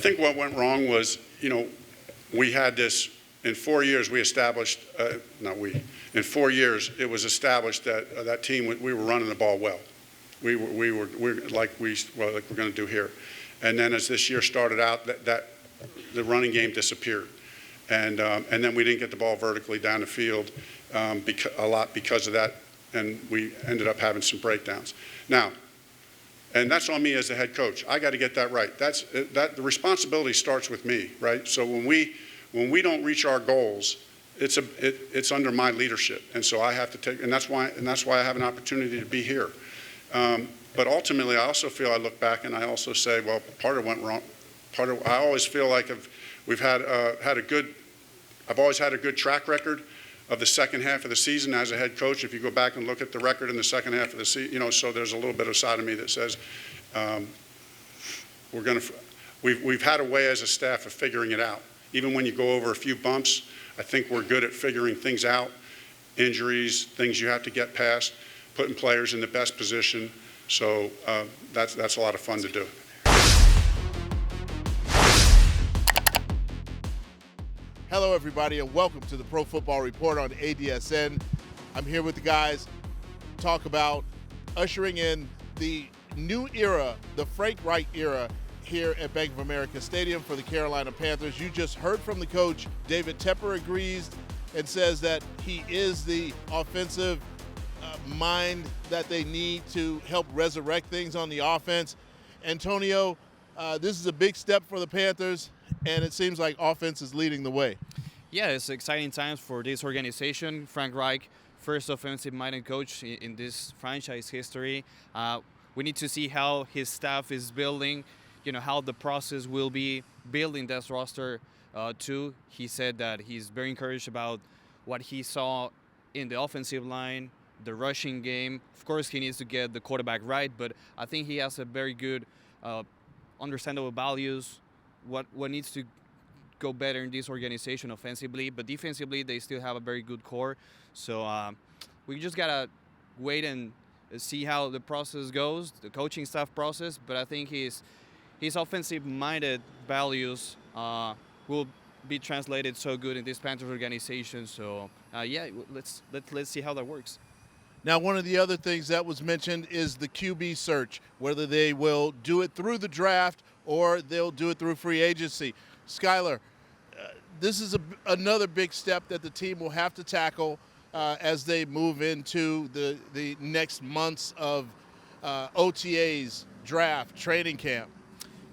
think what went wrong was, we had this, in 4 years we established, in 4 years it was established that that team, we were running the ball well. We were like we're going to do here. And then as this year started out, that the running game disappeared. And then we didn't get the ball vertically down the field a lot because of that, and we ended up having some breakdowns. Now, and that's on me as the head coach. I got to get that right. The responsibility starts with me, right? So when we don't reach our goals, it's under my leadership, and so I have to take. And that's why I have an opportunity to be here. But ultimately, I also feel, I look back and I also say, well, part of it went wrong. I always feel like I've always had a good track record of the second half of the season as a head coach. If you go back and look at the record in the second half of the season, so there's a little bit of side of me that says we've had a way as a staff of figuring it out. Even when you go over a few bumps, I think we're good at figuring things out, injuries, things you have to get past, putting players in the best position. So that's a lot of fun to do. Hello, everybody, and welcome to the Pro Football Report on ADSN. I'm here with the guys to talk about ushering in the new era, the Frank Reich era, here at Bank of America Stadium for the Carolina Panthers. You just heard from the coach. David Tepper agrees and says that he is the offensive mind that they need to help resurrect things on the offense. Antonio, this is a big step for the Panthers, and it seems like offense is leading the way. Yeah, it's exciting times for this organization. Frank Reich, first offensive-minded coach in this franchise history. We need to see how his staff is building, how the process will be building this roster too. He said that he's very encouraged about what he saw in the offensive line, the rushing game. Of course, he needs to get the quarterback right, but I think he has a very good understandable values, what needs to go better in this organization offensively, but defensively they still have a very good core. So we just gotta wait and see how the process goes, the coaching staff process. But I think his offensive-minded values will be translated so good in this Panthers organization. So let's see how that works. Now, one of the other things that was mentioned is the QB search, whether they will do it through the draft or they'll do it through free agency. Skylar, this is another big step that the team will have to tackle as they move into the next months of OTAs, draft, training camp.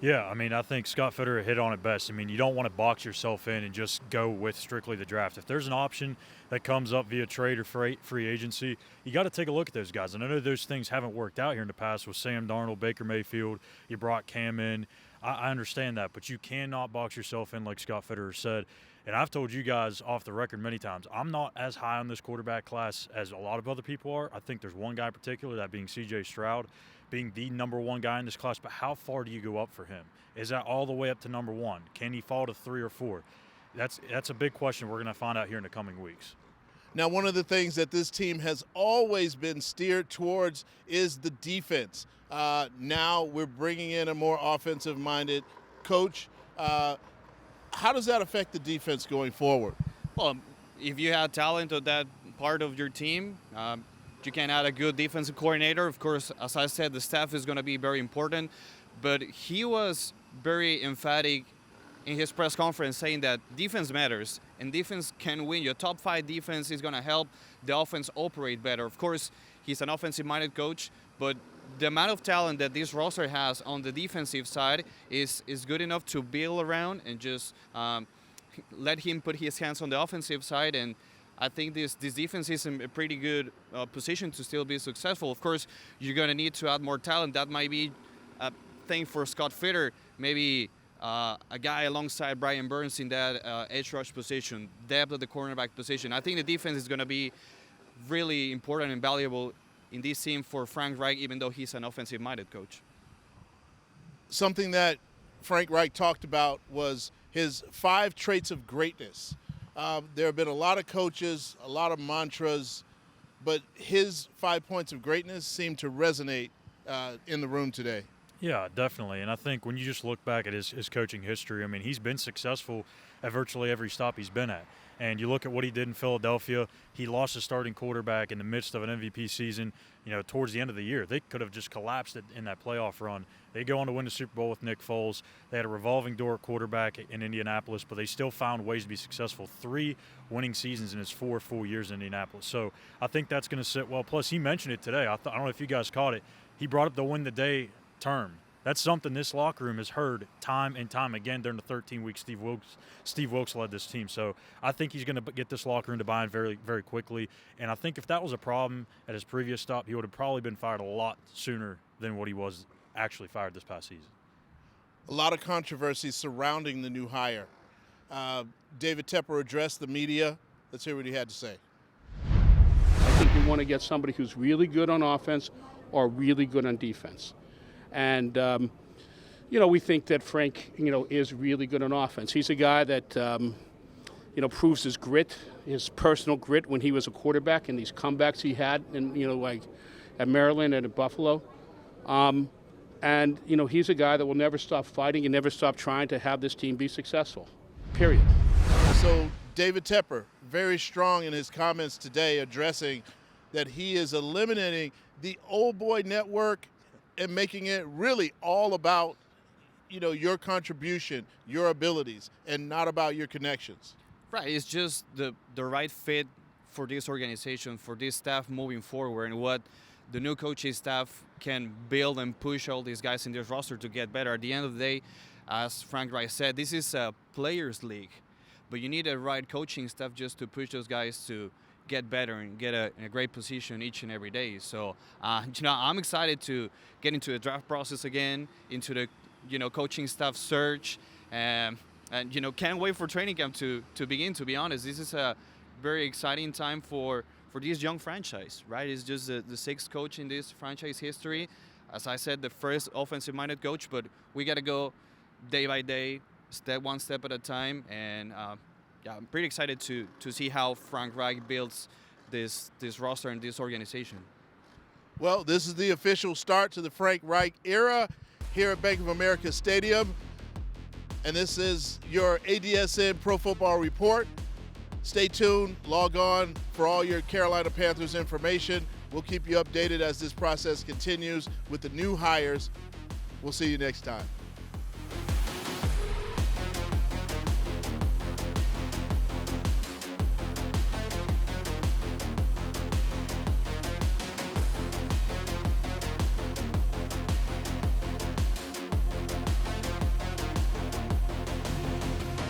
Yeah, I think Scott Fitterer hit on it best. You don't want to box yourself in and just go with strictly the draft. If there's an option that comes up via trade or free agency, you got to take a look at those guys. And I know those things haven't worked out here in the past with Sam Darnold, Baker Mayfield. You brought Cam in. I understand that, but you cannot box yourself in like Scott Fitterer said. And I've told you guys off the record many times, I'm not as high on this quarterback class as a lot of other people are. I think there's one guy in particular, that being C.J. Stroud, being the number one guy in this class. But how far do you go up for him? Is that all the way up to number one? Can he fall to 3 or 4? That's a big question we're going to find out here in the coming weeks. Now, one of the things that this team has always been steered towards is the defense. Now we're bringing in a more offensive-minded coach. How does that affect the defense going forward? Well, if you have talent of that part of your team, you can add a good defensive coordinator. Of course, as I said, the staff is going to be very important. But he was very emphatic in his press conference saying that defense matters and defense can win. Your top 5 defense is going to help the offense operate better. Of course, he's an offensive-minded coach, but the amount of talent that this roster has on the defensive side is good enough to build around and just let him put his hands on the offensive side. And I think this defense is in a pretty good position to still be successful. Of course, you're going to need to add more talent. That might be a thing for Scott Fitterer, maybe a guy alongside Brian Burns in that edge rush position, depth at the cornerback position. I think the defense is going to be really important and valuable in this team for Frank Reich, even though he's an offensive-minded coach. Something that Frank Reich talked about was his 5 traits of greatness. There have been a lot of coaches, a lot of mantras, but his 5 points of greatness seem to resonate in the room today. Yeah, definitely. And I think when you just look back at his coaching history, I mean, he's been successful at virtually every stop he's been at. And you look at what he did in Philadelphia, he lost his starting quarterback in the midst of an MVP season, towards the end of the year. They could have just collapsed in that playoff run. They go on to win the Super Bowl with Nick Foles. They had a revolving door quarterback in Indianapolis, but they still found ways to be successful. 3 winning seasons in his 4 full years in Indianapolis. So I think that's going to sit well. Plus, he mentioned it today. I don't know if you guys caught it. He brought up the win the day term. That's something this locker room has heard time and time again during the 13-week Steve Wilkes led this team. So I think he's going to get this locker room to buy in very, very quickly. And I think if that was a problem at his previous stop, he would have probably been fired a lot sooner than what he was actually fired this past season. A lot of controversy surrounding the new hire. David Tepper addressed the media. Let's hear what he had to say. I think you want to get somebody who's really good on offense or really good on defense. And, we think that Frank, is really good on offense. He's a guy that, proves his grit, his personal grit when he was a quarterback and these comebacks he had, and, like at Maryland and at Buffalo. And, he's a guy that will never stop fighting and never stop trying to have this team be successful, period. So David Tepper, very strong in his comments today, addressing that he is eliminating the old boy network and making it really all about, your contribution, your abilities, and not about your connections. Right, it's just the right fit for this organization, for this staff moving forward, and what the new coaching staff can build and push all these guys in this roster to get better. At the end of the day, as Frank Reich said, this is a players' league, but you need a right coaching staff just to push those guys to get better and get in a great position each and every day. So, I'm excited to get into the draft process again, into the, coaching staff search, and can't wait for training camp to begin, to be honest. This is a very exciting time for this young franchise, right? It's just the 6th coach in this franchise history. As I said, the first offensive-minded coach, but we got to go day by day, one step at a time, and I'm pretty excited to see how Frank Reich builds this roster and this organization. Well, this is the official start to the Frank Reich era here at Bank of America Stadium. And this is your ADSN Pro Football Report. Stay tuned, log on for all your Carolina Panthers information. We'll keep you updated as this process continues with the new hires. We'll see you next time.